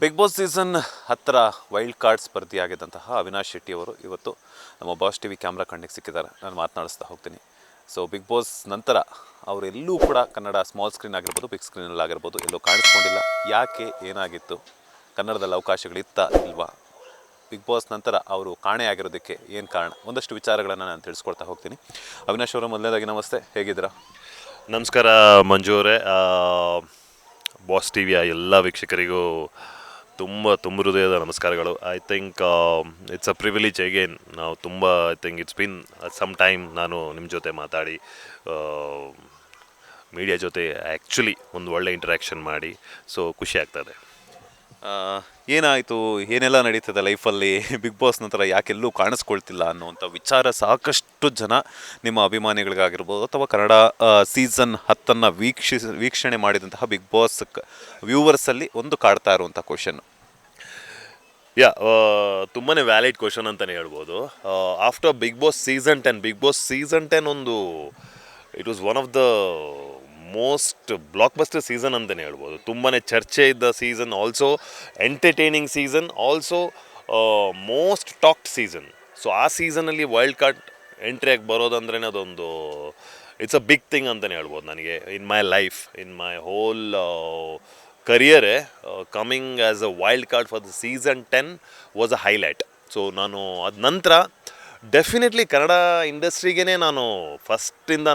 Big boss season 10 wild card ಸ್ಪರ್ಧಿಯಾಗಿದ್ದಂತಹ ಅವಿನಾಶ್ ಶೆಟ್ಟಿ ಅವರು ಇವತ್ತು ನಮ್ಮ ಬಾಸ್ ಟಿ ವಿ ಕ್ಯಾಮ್ರಾ ಕಣ್ಣಿಗೆ ಸಿಕ್ಕಿದ್ದಾರೆ. ನಾನು ಮಾತನಾಡಿಸ್ತಾ ಹೋಗ್ತೀನಿ. ಸೊ ಬಿಗ್ ಬಾಸ್ ನಂತರ ಅವರೆಲ್ಲೂ ಕೂಡ ಕನ್ನಡ ಸ್ಮಾಲ್ ಸ್ಕ್ರೀನ್ ಆಗಿರ್ಬೋದು, ಬಿಗ್ ಸ್ಕ್ರೀನಲ್ಲಾಗಿರ್ಬೋದು ಎಲ್ಲೂ ಕಾಣಿಸ್ಕೊಂಡಿಲ್ಲ. ಯಾಕೆ, ಏನಾಗಿತ್ತು, ಕನ್ನಡದಲ್ಲಿ ಅವಕಾಶಗಳಿತ್ತ ಇಲ್ವಾ, ಬಿಗ್ ಬಾಸ್ ನಂತರ ಅವರು ಕಾಣೆ ಆಗಿರೋದಕ್ಕೆ ಏನು ಕಾರಣ, ಒಂದಷ್ಟು ವಿಚಾರಗಳನ್ನು ನಾನು ತಿಳಿಸ್ಕೊಡ್ತಾ ಹೋಗ್ತೀನಿ. ಅವಿನಾಶ್ ಅವರು, ಮೊದಲನೇದಾಗಿ ನಮಸ್ತೆ, ಹೇಗಿದ್ದೀರಾ? ನಮಸ್ಕಾರ ಮಂಜು ಅವರೇ. ಬಾಸ್ ಟಿ ವಿಯ ಎಲ್ಲ ವೀಕ್ಷಕರಿಗೂ ತುಂಬ ಹೃದಯದ ನಮಸ್ಕಾರಗಳು. I think it's a privilege again. ನಾವು ತುಂಬ I think it's been some time ನಾನು ನಿಮ್ಮ ಜೊತೆ ಮಾತಾಡಿ, ಮೀಡಿಯಾ ಜೊತೆ ಆ್ಯಕ್ಚುಲಿ ಒಂದು ಒಳ್ಳೆ ಇಂಟ್ರ್ಯಾಕ್ಷನ್ ಮಾಡಿ, ಸೊ ಖುಷಿ ಆಗ್ತದೆ. ಏನಾಯಿತು, ಏನೆಲ್ಲ ನಡೀತದೆ ಲೈಫಲ್ಲಿ, ಬಿಗ್ ಬಾಸ್ ನಂತರ ಯಾಕೆಲ್ಲೂ ಕಾಣಿಸ್ಕೊಳ್ತಿಲ್ಲ ಅನ್ನುವಂಥ ವಿಚಾರ ಸಾಕಷ್ಟು ಜನ ನಿಮ್ಮ ಅಭಿಮಾನಿಗಳಿಗಾಗಿರ್ಬೋದು ಅಥವಾ ಕನ್ನಡ ಸೀಸನ್ 10 ವೀಕ್ಷಣೆ ಮಾಡಿದಂತಹ ಬಿಗ್ ಬಾಸ್ ವ್ಯೂವರ್ಸಲ್ಲಿ ಒಂದು ಕಾಡ್ತಾ ಇರುವಂಥ ಕ್ವಶನ್. ತುಂಬಾ ವ್ಯಾಲಿಡ್ ಕ್ವಶನ್ ಅಂತಲೇ ಹೇಳ್ಬೋದು. ಆಫ್ಟರ್ ಬಿಗ್ ಬಾಸ್ ಸೀಸನ್ 10 ಒಂದು it was one of the most blockbuster season ಅಂತಲೇ ಹೇಳ್ಬೋದು. ತುಂಬಾ ಚರ್ಚೆ ಇದ್ದ season, also entertaining season, also most talked season. So ಆ ಸೀಸನಲ್ಲಿ ವೈಲ್ಡ್ ಕಾರ್ಡ್ ಎಂಟ್ರಿಯಾಗಿ ಬರೋದಂದ್ರೆ ಅದೊಂದು ಇಟ್ಸ್ ಅ ಬಿಗ್ ಥಿಂಗ್ ಅಂತಲೇ ಹೇಳ್ಬೋದು ನನಗೆ. In my life, in my whole ಕರಿಯರೇ, coming as a wild card for the season 10 was a highlight. So ನಾನು ಅದ ನಂತರ ಡೆಫಿನೆಟ್ಲಿ ಕನ್ನಡ ಇಂಡಸ್ಟ್ರಿಗೇ ನಾನು ಫಸ್ಟಿಂದ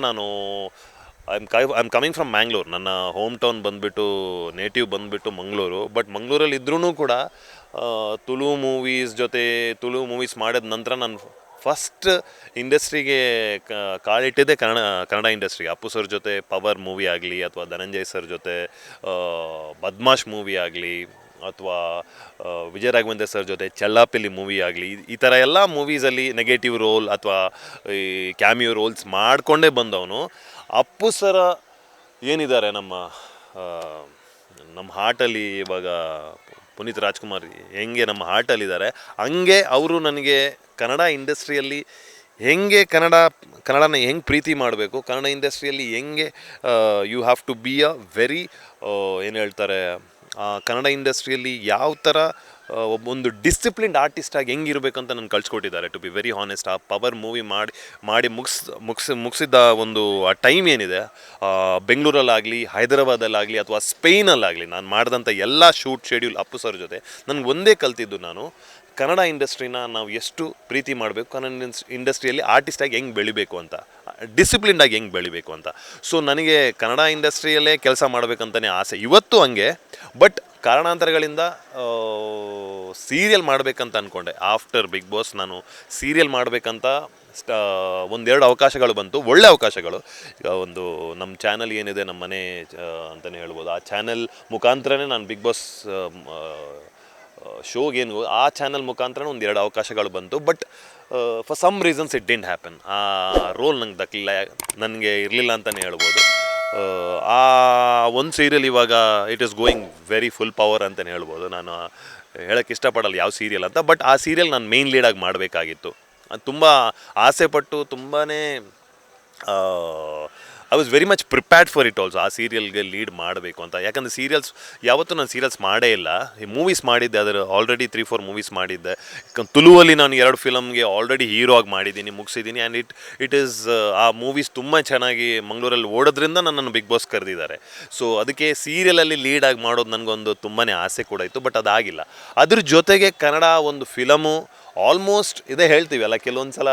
I am coming from Mangalore. ನನ್ನ ಹೋಮ್ ಟೌನ್ ಬಂದುಬಿಟ್ಟು, ನೇಟಿವ್ ಬಂದುಬಿಟ್ಟು ಮಂಗಳೂರು. ಬಟ್ ಮಂಗಳೂರಲ್ಲಿ ಇದ್ರೂ ಕೂಡ ತುಳು ಮೂವೀಸ್ ಮಾಡಿದ ನಂತರ ನಾನು ಫಸ್ಟ್ ಇಂಡಸ್ಟ್ರಿಗೆ ಕಾಲಿಟ್ಟಿದ್ದೆ ಕನ್ನಡ ಇಂಡಸ್ಟ್ರಿಗೆ. ಅಪ್ಪು ಸರ್ ಜೊತೆ ಪವರ್ ಮೂವಿ ಆಗಲಿ, ಅಥವಾ ಧನಂಜಯ್ ಸರ್ ಜೊತೆ ಬದ್ಮಾಶ್ ಮೂವಿ ಆಗಲಿ, ಅಥವಾ ವಿಜಯ ರಾಘವೇಂದ್ರ ಸರ್ ಜೊತೆ ಚೆಲ್ಲಾಪಿಲ್ಲಿ ಮೂವಿ ಆಗಲಿ, ಈ ಥರ ಎಲ್ಲ ಮೂವೀಸಲ್ಲಿ ನೆಗೆಟಿವ್ ರೋಲ್ ಅಥವಾ ಈ ಕ್ಯಾಮಿಯೋ ರೋಲ್ಸ್ ಮಾಡಿಕೊಂಡೇ ಬಂದವನು. ಅಪ್ಪು ಸರ ಏನಿದ್ದಾರೆ ನಮ್ಮ ಹಾರ್ಟಲ್ಲಿ ಇವಾಗ, ಪುನೀತ್ ರಾಜ್ಕುಮಾರ್ ಹೆಂಗೆ ನಮ್ಮ ಹಾರ್ಟಲ್ಲಿದ್ದಾರೆ, ಹಂಗೆ ಅವರು ನನಗೆ ಕನ್ನಡ ಇಂಡಸ್ಟ್ರಿಯಲ್ಲಿ ಹೆಂಗೆ ಕನ್ನಡನ ಹೆಂಗೆ ಪ್ರೀತಿ ಮಾಡಬೇಕು, ಕನ್ನಡ ಇಂಡಸ್ಟ್ರಿಯಲ್ಲಿ ಹೆಂಗೆ you have to be a very ಏನು ಹೇಳ್ತಾರೆ, ಕನ್ನಡ ಇಂಡಸ್ಟ್ರಿಯಲ್ಲಿ ಯಾವ ಥರ ಒಂದು ಡಿಸಿಪ್ಲಿನ್ಡ್ ಆರ್ಟಿಸ್ಟಾಗಿ ಹೆಂಗಿರಬೇಕಂತ ನಾನು ಕಳ್ಸಿಕೊಟ್ಟಿದ್ದಾರೆ. ಟು ಬಿ ವೆರಿ ಹಾನೆಸ್ಟ್, ಆ ಪವರ್ ಮೂವಿ ಮಾಡಿ ಮುಗಿಸಿದ್ದ ಒಂದು ಆ ಟೈಮ್ ಏನಿದೆ, ಬೆಂಗಳೂರಲ್ಲಾಗಲಿ, ಹೈದರಾಬಾದಲ್ಲಾಗಲಿ, ಅಥವಾ ಸ್ಪೇನಲ್ಲಾಗಲಿ ನಾನು ಮಾಡಿದಂಥ ಎಲ್ಲ ಶೂಟ್ ಶೆಡ್ಯೂಲ್ ಅಪ್ಪು ಸರ್ ಜೊತೆ ನನಗೆ ಒಂದೇ ಕಲ್ತಿದ್ದು, ನಾನು ಕನ್ನಡ ಇಂಡಸ್ಟ್ರಿನ ನಾವು ಎಷ್ಟು ಪ್ರೀತಿ ಮಾಡಬೇಕು, ಕನ್ನಡ ಇಂಡಸ್ಟ್ರಿಯಲ್ಲಿ ಆರ್ಟಿಸ್ಟಾಗಿ ಹೆಂಗೆ ಬೆಳಿಬೇಕು ಅಂತ, ಡಿಸಿಪ್ಲಿನ್ಡಾಗಿ ಹೆಂಗೆ ಬೆಳಿಬೇಕು ಅಂತ. ಸೊ ನನಗೆ ಕನ್ನಡ ಇಂಡಸ್ಟ್ರಿಯಲ್ಲೇ ಕೆಲಸ ಮಾಡಬೇಕಂತಲೇ ಆಸೆ ಇವತ್ತು ಹಂಗೆ. ಬಟ್ ಕಾರಣಾಂತರಗಳಿಂದ ಸೀರಿಯಲ್ ಮಾಡಬೇಕಂತ ಅಂದ್ಕೊಂಡೆ. ಆಫ್ಟರ್ ಬಿಗ್ ಬಾಸ್ ನಾನು ಸೀರಿಯಲ್ ಮಾಡಬೇಕಂತ ಒಂದೆರಡು ಅವಕಾಶಗಳು ಬಂತು, ಒಳ್ಳೆ ಅವಕಾಶಗಳು. ಈಗ ಒಂದು ನಮ್ಮ ಚಾನಲ್ ಏನಿದೆ, ನಮ್ಮ ಮನೆ ಅಂತಲೇ ಹೇಳ್ಬೋದು, ಆ ಚಾನಲ್ ಮುಖಾಂತರನೇ ನಾನು ಬಿಗ್ ಬಾಸ್ ಶೋಗೇನು, ಆ ಚಾನಲ್ ಮುಖಾಂತರ ಒಂದೆರಡು ಅವಕಾಶಗಳು ಬಂತು. But for some reasons it didn't happen. ಆ ರೋಲ್ ನನಗೆ ಇರಲಿಲ್ಲ ಅಂತಲೇ ಹೇಳ್ಬೋದು. ಆ ಒಂದು ಸೀರಿಯಲ್ ಇವಾಗ it is going very full power ಅಂತಲೇ ಹೇಳ್ಬೋದು. ನಾನು ಹೇಳೋಕ್ಕೆ ಇಷ್ಟಪಡಲ್ಲ ಯಾವ ಸೀರಿಯಲ್ ಅಂತ, ಬಟ್ ಆ ಸೀರಿಯಲ್ ನಾನು ಮೇನ್ ಲೀಡಾಗಿ ಮಾಡಬೇಕಾಗಿತ್ತು. ಅದು ತುಂಬ ಆಸೆಪಟ್ಟು, ತುಂಬಾ I was very much prepared for it also, ಆ ಸೀರಿಯಲ್ಗೆ ಲೀಡ್ ಮಾಡಬೇಕು ಅಂತ. ಯಾಕಂದರೆ ಯಾವತ್ತೂ ನಾನು ಸೀರಿಯಲ್ಸ್ ಮಾಡೇ ಇಲ್ಲ. ಈ ಮೂವೀಸ್ ಮಾಡಿದ್ದೆ, ಅದರ ಆಲ್ರೆಡಿ 3-4 ಮೂವೀಸ್ ಮಾಡಿದ್ದೆ. ತುಳುವಲ್ಲಿ ನಾನು 2 ಫಿಲಮ್ಗೆ ಆಲ್ರೆಡಿ ಹೀರೋ ಆಗಿ ಮಾಡಿದ್ದೀನಿ, ಮುಗಿಸಿದ್ದೀನಿ. ಆ್ಯಂಡ್ ಇಟ್ ಈಸ್ ಆ ಮೂವೀಸ್ ತುಂಬ ಚೆನ್ನಾಗಿ ಮಂಗಳೂರಲ್ಲಿ ಓಡೋದ್ರಿಂದ ನನ್ನನ್ನು ಬಿಗ್ ಬಾಸ್ ಕರೆದಿದ್ದಾರೆ. ಸೊ ಅದಕ್ಕೆ ಸೀರಿಯಲಲ್ಲಿ ಲೀಡಾಗಿ ಮಾಡೋದು ನನಗೊಂದು ತುಂಬಾ ಆಸೆ ಕೂಡ ಇತ್ತು, ಬಟ್ ಅದಾಗಿಲ್ಲ. ಅದ್ರ ಜೊತೆಗೆ ಕನ್ನಡ ಒಂದು ಫಿಲಮು ಆಲ್ಮೋಸ್ಟ್ ಇದೇ ಹೇಳ್ತೀವಿ ಅಲ್ಲ, ಕೆಲವೊಂದು ಸಲ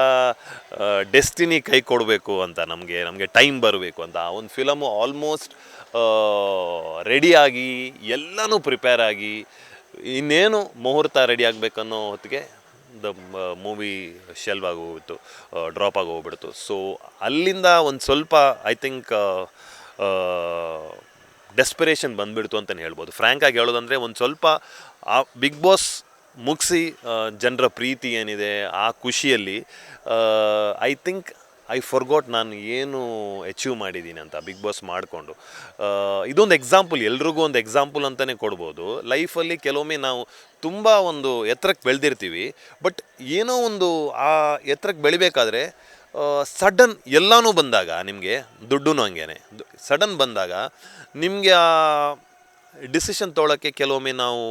ಡೆಸ್ಟಿನಿ ಕೈ ಕೊಡಬೇಕು ಅಂತ, ನಮಗೆ ಟೈಮ್ ಬರಬೇಕು ಅಂತ. ಆ ಒಂದು ಫಿಲಮು ಆಲ್ಮೋಸ್ಟ್ ರೆಡಿಯಾಗಿ, ಎಲ್ಲನೂ ಪ್ರಿಪೇರ್ ಆಗಿ, ಇನ್ನೇನು ಮುಹೂರ್ತ ರೆಡಿ ಆಗಬೇಕನ್ನೋ ಹೊತ್ತಿಗೆ ದ ಮೂವಿ ಶೆಲ್ವ್ ಆಗೋಗ್ಬಿಟ್ಟು, ಡ್ರಾಪ್ ಆಗೋಗ್ಬಿಡ್ತು. ಸೊ ಅಲ್ಲಿಂದ ಒಂದು ಸ್ವಲ್ಪ ಐ ಥಿಂಕ್ ಡೆಸ್ಪಿರೇಷನ್ ಬಂದುಬಿಡ್ತು ಅಂತಲೇ ಹೇಳ್ಬೋದು. ಫ್ರ್ಯಾಂಕಾಗಿ ಹೇಳೋದಂದರೆ, ಒಂದು ಸ್ವಲ್ಪ ಆ ಬಿಗ್ ಬಾಸ್ ಮುಗಿಸಿ ಜನರ ಪ್ರೀತಿ ಏನಿದೆ ಆ ಖುಷಿಯಲ್ಲಿ ಐ ಥಿಂಕ್ ಐ ಫರ್ಗಾಟ್ ನಾನು ಏನು ಅಚೀವ್ ಮಾಡಿದ್ದೀನಿ ಅಂತ ಬಿಗ್ ಬಾಸ್ ಮಾಡಿಕೊಂಡು. ಇದೊಂದು ಎಕ್ಸಾಂಪಲ್, ಎಲ್ರಿಗೂ ಒಂದು ಎಕ್ಸಾಂಪಲ್ ಅಂತಲೇ ಕೊಡ್ಬೋದು. ಲೈಫಲ್ಲಿ ಕೆಲವೊಮ್ಮೆ ನಾವು ತುಂಬ ಒಂದು ಎತ್ತರಕ್ಕೆ ಬೆಳೆದಿರ್ತೀವಿ, ಬಟ್ ಏನೋ ಒಂದು ಆ ಎತ್ತರಕ್ಕೆ ಬೆಳಿಬೇಕಾದ್ರೆ ಸಡನ್ ಎಲ್ಲನೂ ಬಂದಾಗ, ನಿಮಗೆ ದುಡ್ಡು ಹಂಗೇನೆ ಸಡನ್ ಬಂದಾಗ ನಿಮಗೆ ಡಿಸಿಷನ್ ತೊಗೊಳಕ್ಕೆ ಕೆಲವೊಮ್ಮೆ ನಾವು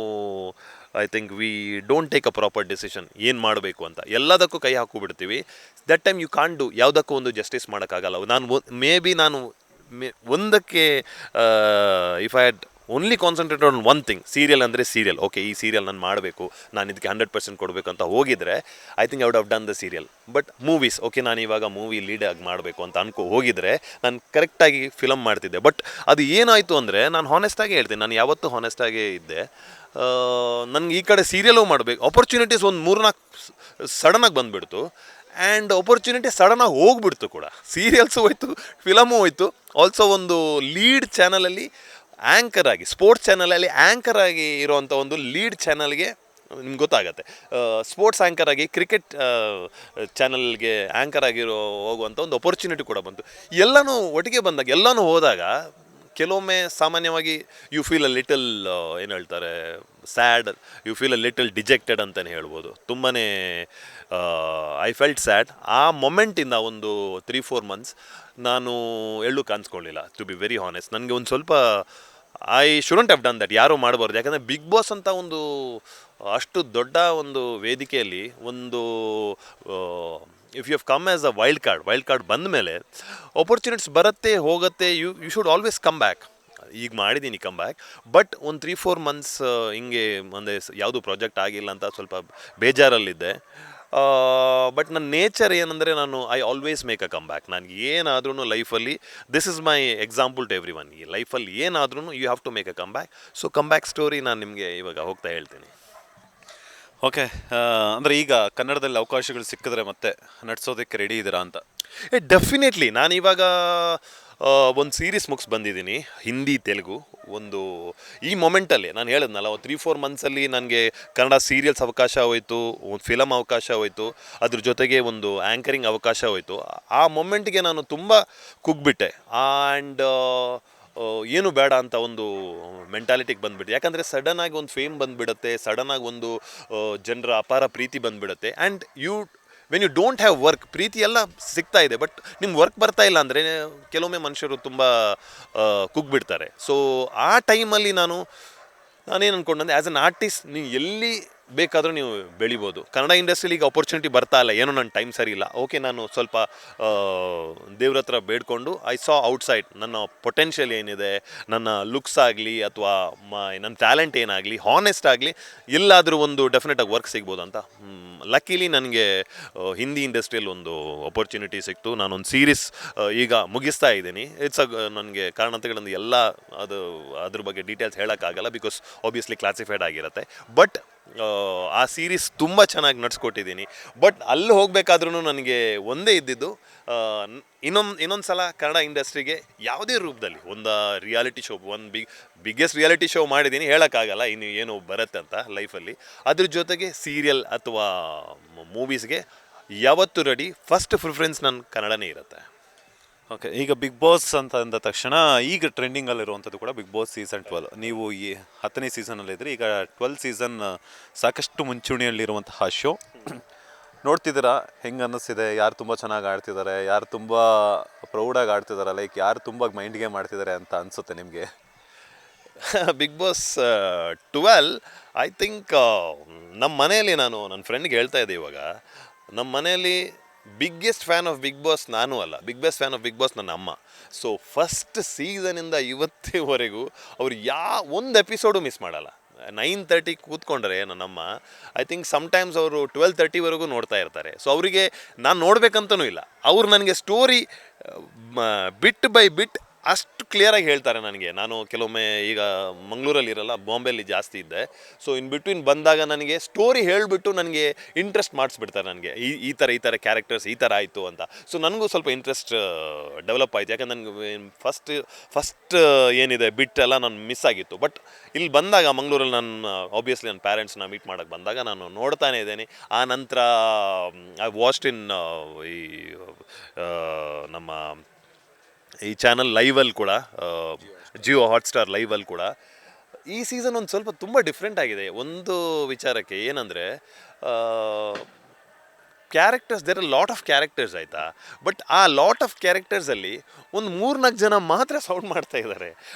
I think we don't take a proper decision ಏನು ಮಾಡಬೇಕು ಅಂತ ಎಲ್ಲದಕ್ಕೂ ಕೈ ಹಾಕಿಬಿಡ್ತೀವಿ. That time you can't do, ಯಾವುದಕ್ಕೂ ಒಂದು ಜಸ್ಟಿಸ್ ಮಾಡೋಕ್ಕಾಗಲ್ಲ. ನಾನು ಒಂದಕ್ಕೆ if I had only concentrate on one thing, serial ಅಂದರೆ ಸೀರಿಯಲ್, ಓಕೆ ಈ ಸೀರಿಯಲ್ ನಾನು ಮಾಡಬೇಕು, ನಾನು ಇದಕ್ಕೆ 100% ಕೊಡಬೇಕು ಅಂತ ಹೋಗಿದ್ರೆ I think I would have done the serial. But movies, okay ನಾನು ಇವಾಗ ಮೂವಿ ಲೀಡಾಗಿ ಮಾಡಬೇಕು ಅಂತ ಹೋಗಿದ್ರೆ ನಾನು ಕರೆಕ್ಟಾಗಿ ಫಿಲಮ್ ಮಾಡ್ತಿದ್ದೆ. ಬಟ್ ಅದು ಏನಾಯಿತು ಅಂದರೆ, ನಾನು ಹಾನೆಸ್ಟಾಗಿ ಹೇಳ್ತೀನಿ, ನಾನು ಯಾವತ್ತೂ ಹಾನೆಸ್ಟಾಗೇ ಇದ್ದೆ. ನನಗೆ ಈ ಕಡೆ ಸೀರಿಯಲ್ಲೂ ಮಾಡಬೇಕು, ಆಪರ್ಚುನಿಟೀಸ್ ಒಂದು 3-4 ಸಡನ್ನಾಗಿ ಬಂದುಬಿಡ್ತು. ಆ್ಯಂಡ್ ಆಪರ್ಚುನಿಟಿ ಸಡನ್ನಾಗಿ ಹೋಗ್ಬಿಡ್ತು ಕೂಡ. ಸೀರಿಯಲ್ಸು ಹೋಯ್ತು, ಫಿಲಮು ಹೋಯ್ತು. ಆಲ್ಸೋ ಒಂದು ಲೀಡ್ ಚಾನಲಲ್ಲಿ ಆ್ಯಂಕರ್ ಆಗಿ, ಸ್ಪೋರ್ಟ್ಸ್ ಚಾನಲಲ್ಲಿ ಆ್ಯಂಕರ್ ಆಗಿ ಇರೋವಂಥ ಒಂದು ಲೀಡ್ ಚಾನಲ್ಗೆ ನಿಮ್ಗೆ ಗೊತ್ತಾಗತ್ತೆ, ಸ್ಪೋರ್ಟ್ಸ್ ಆ್ಯಂಕರ್ ಆಗಿ ಕ್ರಿಕೆಟ್ ಚಾನಲ್ಗೆ ಆ್ಯಂಕರ್ ಆಗಿರೋ ಹೋಗುವಂಥ ಒಂದು ಅಪರ್ಚುನಿಟಿ ಕೂಡ ಬಂತು. ಎಲ್ಲನೂ ಒಟ್ಟಿಗೆ ಬಂದಾಗ, ಎಲ್ಲನೂ ಹೋದಾಗ ಕೆಲವೊಮ್ಮೆ ಸಾಮಾನ್ಯವಾಗಿ ಯು ಫೀಲ್ ಅ ಲಿಟಲ್, ಏನು ಹೇಳ್ತಾರೆ, sad, you feel a little dejected ಅಂತಲೇ ಹೇಳ್ಬೋದು. ತುಂಬಾ ಐ ಫೆಲ್ಟ್ ಸ್ಯಾಡ್. ಆ ಮೊಮೆಂಟಿಂದ ಒಂದು 3-4 ಮಂತ್ಸ್ ನಾನು ಎಳ್ಳು ಕಾಣಿಸ್ಕೊಳ್ಳಿಲ್ಲ, ಟು ಬಿ ವೆರಿ ಹಾನೆಸ್ಟ್. ನನಗೆ ಒಂದು ಸ್ವಲ್ಪ I shouldn't have done that, ಯಾರೂ ಮಾಡಬಾರ್ದು. ಯಾಕಂದರೆ ಬಿಗ್ ಬಾಸ್ ಅಂತ ಒಂದು ಅಷ್ಟು ದೊಡ್ಡ ಒಂದು ವೇದಿಕೆಯಲ್ಲಿ ಒಂದು if you have come as a wild card ಬಂದ ಮೇಲೆ ಆಪರ್ಚುನಿಟೀಸ್ ಬರುತ್ತೆ ಹೋಗುತ್ತೆ, you should always come back. ಈಗ ಮಾಡಿದ್ದೀನಿ ಕಮ್ ಬ್ಯಾಕ್, ಬಟ್ ಒಂದು 3-4 ಮಂತ್ಸ್ ಹಿಂಗೆ ಅಂದರೆ ಯಾವುದು ಪ್ರಾಜೆಕ್ಟ್ ಆಗಿಲ್ಲ ಅಂತ ಸ್ವಲ್ಪ ಬೇಜಾರಲ್ಲಿದ್ದೆ. ಬಟ್ ನನ್ನ ನೇಚರ್ ಏನಂದರೆ, I always make a come back. ನನಗೆ ಏನಾದ್ರೂ ಲೈಫಲ್ಲಿ, this is my example to everyone, ಈ ಲೈಫಲ್ಲಿ ಏನಾದ್ರೂ you have to make a come back. So come back story ನಾನು ನಿಮಗೆ ಇವಾಗ ಹೋಗ್ತಾ ಹೇಳ್ತೀನಿ. ಓಕೆ, ಅಂದರೆ ಈಗ ಕನ್ನಡದಲ್ಲಿ ಅವಕಾಶಗಳು ಸಿಕ್ಕಿದ್ರೆ ಮತ್ತೆ ನಡ್ಸೋದಕ್ಕೆ ರೆಡಿ ಇದ್ದೀರಾ ಅಂತ? ಡೆಫಿನೆಟ್ಲಿ. ನಾನಿವಾಗ ಒಂದು ಸೀರೀಸ್ ಮುಗಿಸ್ ಬಂದಿದ್ದೀನಿ, ಹಿಂದಿ ತೆಲುಗು. ಒಂದು ಈ ಮೊಮೆಂಟಲ್ಲಿ ನಾನು ಹೇಳಿದ್ನಲ್ಲ, 3-4 ಮಂತ್ಸಲ್ಲಿ ನನಗೆ ಕನ್ನಡ ಸೀರಿಯಲ್ಸ್ ಅವಕಾಶ ಹೋಯಿತು, ಒಂದು ಫಿಲಮ್ ಅವಕಾಶ ಹೋಯಿತು, ಅದ್ರ ಜೊತೆಗೆ ಒಂದು ಆ್ಯಂಕರಿಂಗ್ ಅವಕಾಶ ಹೋಯಿತು. ಆ ಮೊಮೆಂಟ್ಗೆ ನಾನು ತುಂಬ ಕುಗ್ಬಿಟ್ಟೆ. ಆ್ಯಂಡ್ ಏನು ಬೇಡ ಅಂತ ಒಂದು ಮೆಂಟಾಲಿಟಿಗೆ ಬಂದುಬಿಟ್ಟು. ಯಾಕಂದರೆ ಸಡನ್ನಾಗಿ ಒಂದು ಫೇಮ್ ಬಂದುಬಿಡುತ್ತೆ, ಸಡನ್ನಾಗಿ ಒಂದು ಜನರ ಅಪಾರ ಪ್ರೀತಿ ಬಂದುಬಿಡುತ್ತೆ. And when you don't have work, ಪ್ರೀತಿ ಎಲ್ಲ ಸಿಗ್ತಾ ಇದೆ, ಬಟ್ ನಿಮ್ಗೆ ವರ್ಕ್ ಬರ್ತಾ ಇಲ್ಲ ಅಂದರೆ ಕೆಲವೊಮ್ಮೆ ಮನುಷ್ಯರು ತುಂಬ ಕುಗ್ಬಿಡ್ತಾರೆ. ಸೊ ಆ ಟೈಮಲ್ಲಿ ನಾನೇನು ಅಂದ್ಕೊಂಡೆ, ಆ್ಯಸ್ ಅನ್ ಆರ್ಟಿಸ್ಟ್ ನೀವು ಎಲ್ಲಿ ಬೇಕಾದರೂ ನೀವು ಬೆಳಿಬೋದು. ಕನ್ನಡ ಇಂಡಸ್ಟ್ರಿಲಿ ಈಗ ಆಪರ್ಚುನಿಟಿ ಬರ್ತಾ ಇಲ್ಲ, ಏನೋ ನನ್ನ ಟೈಮ್ ಸರಿ ಇಲ್ಲ. ಓಕೆ, ನಾನು ಸ್ವಲ್ಪ ದೇವ್ರ ಹತ್ರ ಬೇಡ್ಕೊಂಡು ಐ ಸಾ ಔಟ್ಸೈಡ್ ನನ್ನ ಪೊಟೆನ್ಷಿಯಲ್ ಏನಿದೆ, ನನ್ನ ಲುಕ್ಸ್ ಆಗಲಿ ಅಥವಾ ನನ್ನ ಟ್ಯಾಲೆಂಟ್ ಏನಾಗಲಿ, ಹಾನೆಸ್ಟ್ ಆಗಲಿ, ಎಲ್ಲಾದರೂ ಒಂದು ಡೆಫಿನೆಟಾಗಿ ವರ್ಕ್ ಸಿಗ್ಬೋದು ಅಂತ. ಲಕ್ಕಿಲಿ ನನಗೆ ಹಿಂದಿ ಇಂಡಸ್ಟ್ರಿಯಲ್ಲಿ ಒಂದು ಅಪರ್ಚುನಿಟಿ ಸಿಕ್ತು. ನಾನೊಂದು ಸೀರೀಸ್ ಈಗ ಮುಗಿಸ್ತಾ ಇದ್ದೀನಿ. ನನಗೆ ಕಾರಣತೆಗಳಿಂದ ಎಲ್ಲ ಅದ್ರ ಬಗ್ಗೆ ಡೀಟೇಲ್ಸ್ ಹೇಳೋಕ್ಕಾಗಲ್ಲ, ಬಿಕಾಸ್ ಆಬ್ವಿಯಸ್ಲಿ ಕ್ಲಾಸಿಫೈಡ್ ಆಗಿರುತ್ತೆ. ಬಟ್ ಆ ಸೀರೀಸ್ ತುಂಬ ಚೆನ್ನಾಗಿ ನಡ್ಸ್ಕೊಟ್ಟಿದ್ದೀನಿ. ಬಟ್ ಅಲ್ಲಿ ಹೋಗಬೇಕಾದ್ರೂ ನನಗೆ ಒಂದೇ ಇದ್ದಿದ್ದು, ಇನ್ನೊಂದು ಸಲ ಕನ್ನಡ ಇಂಡಸ್ಟ್ರಿಗೆ ಯಾವುದೇ ರೂಪದಲ್ಲಿ ಒಂದು ರಿಯಾಲಿಟಿ ಶೋ, ಒಂದು ಬಿಗ್ಗೆಸ್ಟ್ ರಿಯಾಲಿಟಿ ಶೋ ಮಾಡಿದ್ದೀನಿ, ಹೇಳೋಕ್ಕಾಗಲ್ಲ ಇನ್ನು ಏನು ಬರುತ್ತೆ ಅಂತ ಲೈಫಲ್ಲಿ. ಅದ್ರ ಜೊತೆಗೆ ಸೀರಿಯಲ್ ಅಥವಾ ಮೂವೀಸ್ಗೆ ಯಾವತ್ತೂ ರೆಡಿ. ಫಸ್ಟ್ ಪ್ರಿಫರೆನ್ಸ್ ನನ್ನ ಕನ್ನಡನೇ ಇರುತ್ತೆ. ಓಕೆ, ಈಗ ಬಿಗ್ ಬಾಸ್ ಅಂತ ಅಂದ ತಕ್ಷಣ ಈಗ ಟ್ರೆಂಡಿಂಗಲ್ಲಿರುವಂಥದ್ದು ಕೂಡ ಬಿಗ್ ಬಾಸ್ ಸೀಸನ್ 12. ನೀವು ಈ 10ನೇ ಸೀಸನಲ್ಲಿದ್ದರೆ, ಈಗ 12 ಸೀಸನ್ ಸಾಕಷ್ಟು ಮುಂಚೂಣಿಯಲ್ಲಿರುವಂತಹ ಶೋ. ನೋಡ್ತಿದ್ದೀರಾ, ಹೆಂಗೆ ಅನ್ನಿಸ್ತಿದೆ? ಯಾರು ತುಂಬ ಚೆನ್ನಾಗಿ ಆಡ್ತಿದ್ದಾರೆ, ಯಾರು ತುಂಬ ಪ್ರೌಡಾಗಿ ಆಡ್ತಿದ್ದಾರೆ, ಲೈಕ್ ಯಾರು ತುಂಬ ಮೈಂಡ್ ಗೇಮ್ ಆಡ್ತಿದ್ದಾರೆ ಅಂತ ಅನಿಸುತ್ತೆ ನಿಮಗೆ? ಬಿಗ್ ಬಾಸ್ 12 ಐ ಥಿಂಕ್ ನಮ್ಮ ಮನೆಯಲ್ಲಿ, ನನ್ನ ಫ್ರೆಂಡ್ಗೆ ಹೇಳ್ತಾ ಇದ್ದೆ ಇವಾಗ, ನಮ್ಮ ಮನೆಯಲ್ಲಿ biggest fan of Bigg Boss ನಾನು ಅಲ್ಲ, biggest fan of Bigg Boss ನನ್ನ ಅಮ್ಮ. ಸೊ ಫಸ್ಟ್ ಸೀಸನಿಂದ ಇವತ್ತಿವರೆಗೂ ಅವ್ರು ಒಂದು ಎಪಿಸೋಡು ಮಿಸ್ ಮಾಡಲ್ಲ. 9:30 ಕೂತ್ಕೊಂಡ್ರೆ ನನ್ನಮ್ಮ, ಐ ಥಿಂಕ್ ಸಮ್ಟೈಮ್ಸ್ ಅವರು 12:30ವರೆಗೂ ನೋಡ್ತಾ ಇರ್ತಾರೆ. ಸೊ ಅವರಿಗೆ ನಾನು ನೋಡ್ಬೇಕಂತನೂ ಇಲ್ಲ, ಅವ್ರು ನನಗೆ ಸ್ಟೋರಿ ಬಿಟ್ ಬೈ ಬಿಟ್ ಅಷ್ಟು ಕ್ಲಿಯರಾಗಿ ಹೇಳ್ತಾರೆ ನನಗೆ. ನಾನು ಕೆಲವೊಮ್ಮೆ ಈಗ ಮಂಗಳೂರಲ್ಲಿ ಇರಲ್ಲ, ಬಾಂಬೆಯಲ್ಲಿ ಜಾಸ್ತಿ ಇದ್ದೆ. ಸೊ ಇನ್ ಬಿಟ್ವೀನ್ ಬಂದಾಗ ನನಗೆ ಸ್ಟೋರಿ ಹೇಳಿಬಿಟ್ಟು ನನಗೆ ಇಂಟ್ರೆಸ್ಟ್ ಮಾಡಿಸ್ಬಿಡ್ತಾರೆ. ನನಗೆ ಈ ಥರ ಕ್ಯಾರೆಕ್ಟರ್ಸ್ ಈ ಥರ ಆಯಿತು ಅಂತ. ಸೊ ನನಗೂ ಸ್ವಲ್ಪ ಇಂಟ್ರೆಸ್ಟ್ ಡೆವಲಪ್ ಆಯಿತು. ಯಾಕಂದ್ರೆ ನನಗೆ ಫಸ್ಟ್ ಏನಿದೆ ಬಿಟ್ಟೆಲ್ಲ ನಾನು ಮಿಸ್ ಆಗಿತ್ತು. ಬಟ್ ಇಲ್ಲಿ ಬಂದಾಗ ಮಂಗಳೂರಲ್ಲಿ ಆಬ್ವಿಯಸ್ಲಿ ನನ್ನ ಪ್ಯಾರೆಂಟ್ಸ್ನ ಮೀಟ್ ಮಾಡೋಕ್ಕೆ ಬಂದಾಗ ನಾನು ನೋಡ್ತಾನೆ ಇದ್ದೇನೆ. ಆ ನಂತರ ಐ ವಾಚ್ಡ್ ಇನ್ ಈ ನಮ್ಮ ಈ ಚಾನಲ್ ಲೈವಲ್ಲಿ ಕೂಡ, ಜಿಯೋ ಹಾಟ್ಸ್ಟಾರ್ ಲೈವಲ್ಲಿ ಕೂಡ ಈ ಸೀಸನ್ ಒಂದು ಸ್ವಲ್ಪ ತುಂಬ ಡಿಫ್ರೆಂಟ್ ಆಗಿದೆ ಒಂದು ವಿಚಾರಕ್ಕೆ. ಏನಂದರೆ characters there are lot of characters ಆಯಿತಾ, ಬಟ್ ಆ ಲಾಟ್ ಆಫ್ ಕ್ಯಾರೆಕ್ಟರ್ಸಲ್ಲಿ ಒಂದು 3-4 ಜನ ಮಾತ್ರ ಸೌಂಡ್ ಮಾಡ್ತಾ ಇದ್ದಾರೆ.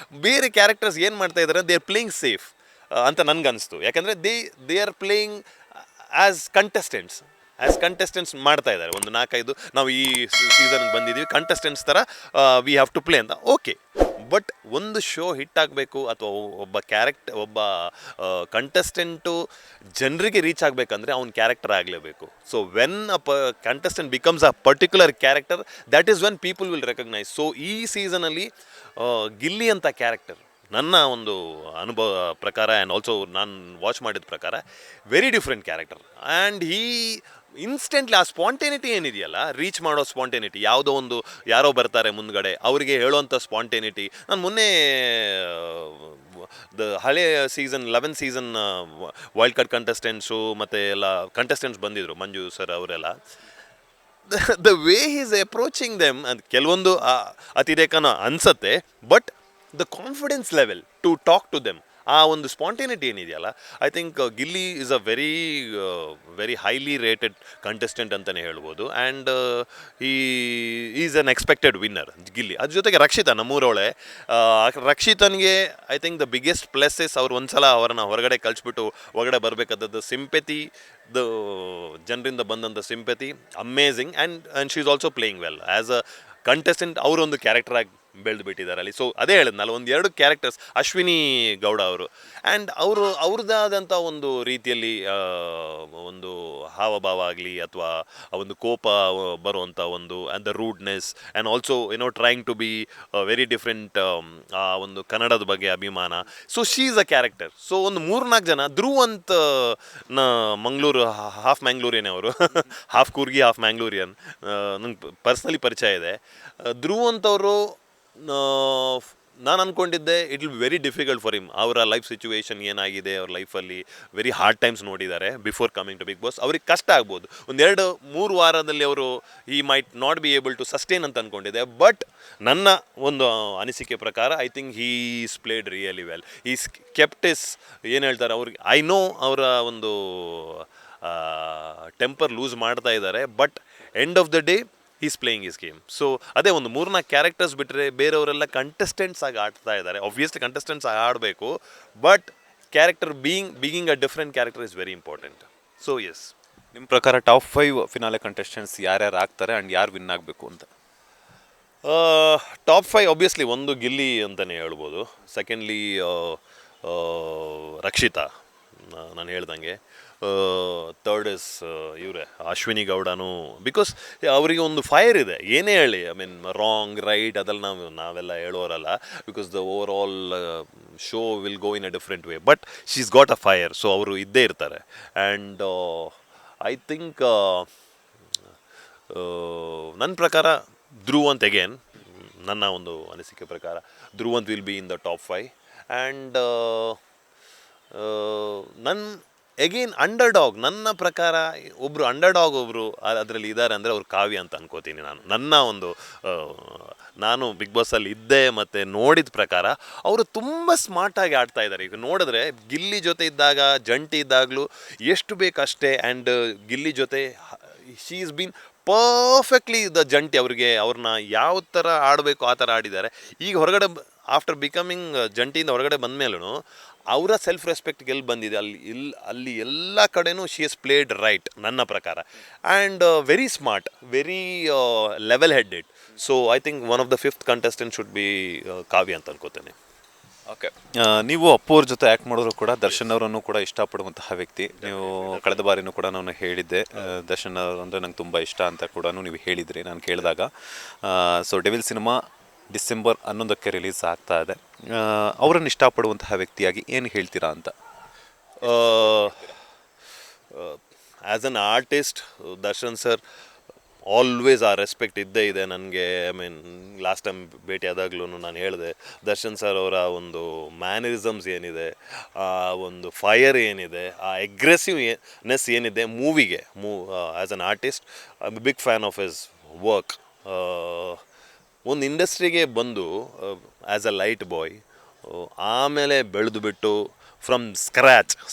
ಬೇರೆ ಕ್ಯಾರೆಕ್ಟರ್ಸ್ ಏನು ಮಾಡ್ತಾ ಇದ್ದಾರೆ, ದೇ ಆರ್ ಪ್ಲೇಯಿಂಗ್ ಸೇಫ್ ಅಂತ ನನಗನ್ನಿಸ್ತು. ಯಾಕಂದರೆ they are playing as contestants ಮಾಡ್ತಾ ಇದ್ದಾರೆ. ಒಂದು 4-5 ನಾವು ಈ ಸೀಸನ್ಗೆ ಬಂದಿದ್ದೀವಿ ಕಂಟೆಸ್ಟೆಂಟ್ಸ್ ಥರ, ವಿ ಹ್ಯಾವ್ ಟು ಪ್ಲೇ ಅಂತ. ಓಕೆ, ಬಟ್ ಒಂದು ಶೋ ಹಿಟ್ ಆಗಬೇಕು ಅಥವಾ ಒಬ್ಬ ಕಂಟೆಸ್ಟೆಂಟು ಜನರಿಗೆ ರೀಚ್ ಆಗಬೇಕಂದ್ರೆ ಅವ್ನ ಕ್ಯಾರೆಕ್ಟರ್ ಆಗಲೇಬೇಕು. So when contestant becomes a particular character, that is when people will recognise. So ಈ ಸೀಸನಲ್ಲಿ ಗಿಲ್ಲಿ ಅಂತ ಕ್ಯಾರೆಕ್ಟರ್ ನನ್ನ ಒಂದು ಅನುಭವ ಪ್ರಕಾರ ಆ್ಯಂಡ್ ಆಲ್ಸೋ ನಾನು ವಾಚ್ ಮಾಡಿದ ಪ್ರಕಾರ very different character. And instantly ಆ ಸ್ಪಾಂಟೇನಿಟಿ ಏನಿದೆಯಲ್ಲ, ರೀಚ್ ಮಾಡೋ ಸ್ಪಾಂಟೇನಿಟಿ, ಯಾವುದೋ ಒಂದು ಯಾರೋ ಬರ್ತಾರೆ ಮುಂದ್ಗಡೆ ಅವರಿಗೆ ಹೇಳೋವಂಥ ಸ್ಪಾಂಟೇನಿಟಿ. ನಾನು ಮೊನ್ನೆ ಹಳೆಯ season 11 season wild card contestants ಮತ್ತು ಎಲ್ಲ ಕಂಟೆಸ್ಟೆಂಟ್ಸ್ ಬಂದಿದ್ದರು, ಮಂಜು ಸರ್ ಅವರೆಲ್ಲ. The way is approaching them ಅಂತ ಕೆಲವೊಂದು ಅತಿರೇಕನ ಅನಿಸತ್ತೆ, but the confidence level to talk to them, ಆ ಒಂದು ಸ್ಪಾಂಟೇನಿಟಿ ಏನಿದೆಯಲ್ಲ, I think Gilli is a very highly rated contestant ಅಂತಲೇ ಹೇಳ್ಬೋದು. And is an expected winner Gilli. ಅದ್ರ ಜೊತೆಗೆ ರಕ್ಷಿತಾ, ನಮ್ಮೂರವಳೆ. ರಕ್ಷಿತನಿಗೆ I think the biggest pluses, ಅವ್ರು ಒಂದ್ಸಲ ಅವರನ್ನು ಹೊರಗಡೆ ಕಳಿಸ್ಬಿಟ್ಟು ಒಳಗಡೆ ಬರಬೇಕಾದದ್ದು ಸಿಂಪೆತಿ, ದ ಜನರಿಂದ ಬಂದಂಥ sympathy amazing. And she is also playing well as a contestant. ಅವರೊಂದು ಕ್ಯಾರೆಕ್ಟರಾಗಿ ಬೆಳೆದು ಬಿಟ್ಟಿದ್ದಾರೆ ಅಲ್ಲಿ. ಸೊ ಅದೇ ಹೇಳಿದ್ನಲ್ಲ, 1-2 ಕ್ಯಾರೆಕ್ಟರ್ಸ್, ಅಶ್ವಿನಿ ಗೌಡ ಅವರು, ಆ್ಯಂಡ್ ಅವ್ರದ್ದಾದಂಥ ಒಂದು ರೀತಿಯಲ್ಲಿ ಒಂದು ಹಾವಭಾವ ಆಗಲಿ ಅಥವಾ ಒಂದು ಕೋಪ ಬರುವಂಥ ಒಂದು and the rudeness and also trying to be very different, ಆ ಒಂದು ಕನ್ನಡದ ಬಗ್ಗೆ ಅಭಿಮಾನ. So she is a character. So ಒಂದು 3-4 ಜನ, ಧ್ರುವ್ ಅಂತ ಮಂಗಳೂರು, ಹಾಫ್ ಮ್ಯಾಂಗ್ಳೂರಿಯನ್ ಅವರು, ಹಾಫ್ ಕೂರ್ಗಿ ಹಾಫ್ ಮ್ಯಾಂಗ್ಳೂರಿಯನ್, ನಂಗೆ ಪರ್ಸ್ನಲಿ ಪರಿಚಯ ಇದೆ. ಧ್ರುವ್ ಅಂತವರು ನಾನು ಅಂದ್ಕೊಂಡಿದ್ದೆ it will be very difficult for him. ಅವರ ಲೈಫ್ ಸಿಚುವೇಶನ್ ಏನಾಗಿದೆ, ಅವ್ರ ಲೈಫಲ್ಲಿ ವೆರಿ ಹಾರ್ಡ್ ಟೈಮ್ಸ್ ನೋಡಿದ್ದಾರೆ before coming to big boss. ಅವ್ರಿಗೆ ಕಷ್ಟ ಆಗ್ಬೋದು, 1-2-3 ವಾರದಲ್ಲಿ ಅವರು he might not be able to sustain ಅಂತ ಅಂದ್ಕೊಂಡಿದ್ದೆ. ಬಟ್ ನನ್ನ ಒಂದು ಅನಿಸಿಕೆ ಪ್ರಕಾರ I think he's played really well. He's ಕೆಪ್ಟಿಸ್ ಏನು ಹೇಳ್ತಾರೆ ಅವ್ರಿಗೆ, ಐ ನೋ ಅವರ ಒಂದು ಟೆಂಪರ್ ಲೂಸ್ ಮಾಡ್ತಾ ಇದ್ದಾರೆ, but end of the day is playing is game. So ಅದೇ ಒಂದು 3-4 ಕ್ಯಾರೆಕ್ಟರ್ಸ್ ಬಿಟ್ಟರೆ ಬೇರೆಯವರೆಲ್ಲ ಕಂಟೆಸ್ಟೆಂಟ್ಸ್ ಆಗಿ ಆಡ್ತಾ ಇದ್ದಾರೆ. ಆಬ್ವಿಯಸ್ಲಿ ಕಂಟೆಸ್ಟೆಂಟ್ಸ್ ಆಗಿ ಆಡಬೇಕು, but character being a different character is very important. So yes, ನಿಮ್ಮ ಪ್ರಕಾರ ಟಾಪ್ 5 ಫಿನಾಲೆ ಕಂಟೆಸ್ಟೆಂಟ್ಸ್ ಯಾರ್ಯಾರು ಆಗ್ತಾರೆ ಆ್ಯಂಡ್ ಯಾರು ವಿನ್ ಆಗಬೇಕು ಅಂತ? ಟಾಪ್ 5 ಆಬ್ವಿಯಸ್ಲಿ ಒಂದು ಗಿಲ್ಲಿ ಅಂತಲೇ ಹೇಳ್ಬೋದು. ಸೆಕೆಂಡ್ಲಿ ರಕ್ಷಿತಾ, ನಾನು ಹೇಳ್ದಂಗೆ. ಥರ್ಡ್ ಇಸ್ ಇವರೇ ಅಶ್ವಿನಿ ಗೌಡನು, ಬಿಕಾಸ್ ಅವರಿಗೆ ಒಂದು ಫೈರ್ ಇದೆ. ಏನೇ ಹೇಳಿ, ಐ ಮೀನ್ ರಾಂಗ್ ರೈಟ್ ಅದೆಲ್ಲ ನಾವೆಲ್ಲ ಹೇಳೋರಲ್ಲ, because the overall show will go in a different way, but she is got a fire. So ಅವರು ಇದ್ದೇ ಇರ್ತಾರೆ. ಆ್ಯಂಡ್ ಐ ಥಿಂಕ್ ನನ್ನ ಪ್ರಕಾರ ಧ್ರುವಂತ್, ಅಗೇನ್ ನನ್ನ ಒಂದು ಅನಿಸಿಕೆ ಪ್ರಕಾರ ಧ್ರುವಂತ್ will be in the top 5. And again underdog, ನನ್ನ ಪ್ರಕಾರ ಒಬ್ಬರು ಅಂಡರ್ಡಾಗ್ ಅದರಲ್ಲಿ ಇದ್ದಾರೆ ಅಂದರೆ ಅವ್ರು ಕಾವ್ಯ ಅಂತ ಅನ್ಕೋತೀನಿ ನಾನು. ನಾನು ಬಿಗ್ ಬಾಸಲ್ಲಿ ಇದ್ದೆ ಮತ್ತು ನೋಡಿದ ಪ್ರಕಾರ ಅವರು ತುಂಬ ಸ್ಮಾರ್ಟಾಗಿ ಆಡ್ತಾ ಇದ್ದಾರೆ. ಈಗ ನೋಡಿದ್ರೆ ಗಿಲ್ಲಿ ಜೊತೆ ಇದ್ದಾಗ, ಜಂಟಿ ಇದ್ದಾಗಲೂ ಎಷ್ಟು ಬೇಕಷ್ಟೇ. ಆ್ಯಂಡ್ ಗಿಲ್ಲಿ ಜೊತೆ she is been perfectly the ಜಂಟಿ. ಅವ್ರನ್ನ ಯಾವ ಥರ ಆಡಬೇಕು ಆ ಥರ ಆಡಿದ್ದಾರೆ. ಈಗ ಹೊರಗಡೆ ಆಫ್ಟರ್ ಬಿಕಮಿಂಗ್ ಜಂಟಿಯಿಂದ ಹೊರಗಡೆ ಬಂದ ಮೇಲೂ ಅವರ ಸೆಲ್ಫ್ ರೆಸ್ಪೆಕ್ಟ್ ಗೆಲ್ಲಿ ಬಂದಿದೆ. ಅಲ್ಲಿ ಎಲ್ಲ ಕಡೆನೂ ಶಿ ಎಸ್ ಪ್ಲೇಡ್ ರೈಟ್ ನನ್ನ ಪ್ರಕಾರ. And very smart, very level headed. So I think one of the 5th contestant should be Kavya ಅಂತ ಅನ್ಕೋತೇನೆ. ಓಕೆ, ನೀವು ಅಪ್ಪು ಅವ್ರ ಜೊತೆ ಆ್ಯಕ್ಟ್ ಮಾಡಿದ್ರು ಕೂಡ ದರ್ಶನ್ ಅವರನ್ನು ಕೂಡ ಇಷ್ಟಪಡುವಂತಹ ವ್ಯಕ್ತಿ ನೀವು. ಕಳೆದ ಬಾರಿನೂ ಕೂಡ ನಾನು ಹೇಳಿದ್ದೆ ದರ್ಶನ್ ಅವರು ಅಂದರೆ ನಂಗೆ ತುಂಬ ಇಷ್ಟ ಅಂತ ಕೂಡ ನೀವು ಹೇಳಿದ್ರಿ ನಾನು ಕೇಳಿದಾಗ. ಸೊ ಡೆವಿಲ್ ಸಿನಿಮಾ ಡಿಸೆಂಬರ್ 11ಕ್ಕೆ ರಿಲೀಸ್ ಆಗ್ತಾ ಇದೆ. ಅವರನ್ನು ಇಷ್ಟಪಡುವಂತಹ ವ್ಯಕ್ತಿಯಾಗಿ ಏನು ಹೇಳ್ತೀರಾ ಅಂತ? As an artist Darshan sir always ಆ ರೆಸ್ಪೆಕ್ಟ್ ಇದ್ದೇ ಇದೆ ನನಗೆ. ಐ ಮೀನ್ ಲಾಸ್ಟ್ ಟೈಮ್ ಭೇಟಿ ಆದಾಗ್ಲೂ ನಾನು ಹೇಳಿದೆ, ದರ್ಶನ್ ಸರ್ ಅವರ ಒಂದು ಮ್ಯಾನರಿಸಮ್ಸ್ ಏನಿದೆ, ಆ ಒಂದು ಫೈರ್ ಏನಿದೆ, ಆ ಅಗ್ರೆಸಿವ್ನೆಸ್ ಏನಿದೆ ಮೂವಿಗೆ, as an artist I am big fan of his work. ಒಂದು ಇಂಡಸ್ಟ್ರಿಗೆ ಬಂದು ಆ್ಯಸ್ ಅ ಲೈಟ್ ಬಾಯ್, ಆಮೇಲೆ ಬೆಳೆದು ಬಿಟ್ಟು ಫ್ರಮ್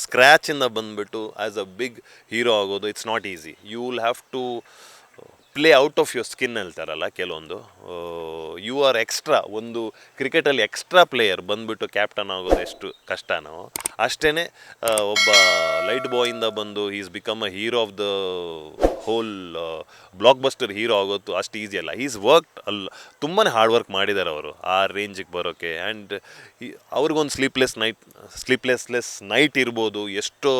ಸ್ಕ್ರ್ಯಾಚಿಂದ ಬಂದುಬಿಟ್ಟು ಆ್ಯಸ್ ಅ ಬಿಗ್ ಹೀರೋ ಆಗೋದು it's not easy. You will have to play out of your skin ಹೇಳ್ತಾರಲ್ಲ ಕೆಲವೊಂದು. ಯು ಆರ್ ಎಕ್ಸ್ಟ್ರಾ, ಒಂದು ಕ್ರಿಕೆಟಲ್ಲಿ ಎಕ್ಸ್ಟ್ರಾ ಪ್ಲೇಯರ್ ಬಂದುಬಿಟ್ಟು ಕ್ಯಾಪ್ಟನ್ ಆಗೋದು ಎಷ್ಟು ಕಷ್ಟನೋ ಅಷ್ಟೇ ಒಬ್ಬ ಲೈಟ್ ಬಾಯಿಂದ ಬಂದು is become a hero of the whole blockbuster hero ಆಗೋದು ಅಷ್ಟು ಈಸಿ ಅಲ್ಲ. ಈಸ್ ವರ್ಕ್ ತುಂಬಾ ಹಾರ್ಡ್ ವರ್ಕ್ ಮಾಡಿದ್ದಾರೆ ಅವರು ಆ ರೇಂಜಿಗೆ ಬರೋಕ್ಕೆ. ಆ್ಯಂಡ್ ಅವ್ರಿಗೊಂದು ಸ್ಲೀಪ್ಲೆಸ್ ನೈಟ್ ಇರ್ಬೋದು, ಎಷ್ಟೋ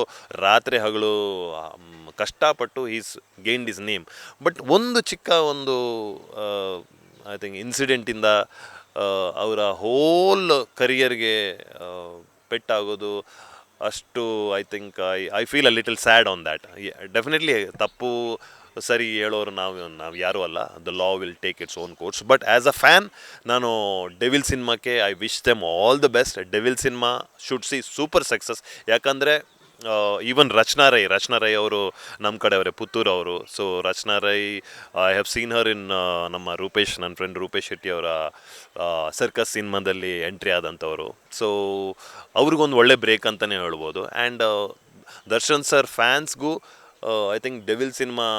ರಾತ್ರಿ ಹಗಲು ಕಷ್ಟಪಟ್ಟು is gained is name. But ಒಂದು ಚಿಕ್ಕ ಒಂದು ಐ ಥಿಂಕ್ ಇನ್ಸಿಡೆಂಟಿಂದ ಅವರ ಹೋಲ್ ಕರಿಯರ್ಗೆ ಪೆಟ್ಟಾಗೋದು ಅಷ್ಟು I think I feel a little sad on that. Definitely ತಪ್ಪು ಸರಿ ಹೇಳೋರು ನಾವು ಯಾರೂ ಅಲ್ಲ. The law will take its own course. But as a fan ನಾನು ಡೆವಿಲ್ ಸಿನಿಮಾಕ್ಕೆ I wish them all the best. Devil cinema should see super success. ಯಾಕಂದರೆ even Rachana Rai ಅವರು ನಮ್ಮ ಕಡೆ ಅವರೇ, ಪುತ್ತೂರು ಅವರು. So Rachana Rai I have seen her in ನಮ್ಮ ನನ್ನ ಫ್ರೆಂಡ್ ರೂಪೇಶ್ ಶೆಟ್ಟಿ ಅವರ ಸರ್ಕಸ್ ಸಿನಿಮಾದಲ್ಲಿ ಎಂಟ್ರಿ ಆದಂಥವರು. ಸೊ ಅವ್ರಿಗೊಂದು ಒಳ್ಳೆ ಬ್ರೇಕ್ ಅಂತಲೇ ಹೇಳ್ಬೋದು. ಆ್ಯಂಡ್ ದರ್ಶನ್ ಸರ್ ಫ್ಯಾನ್ಸ್ಗೂ I think devil cinema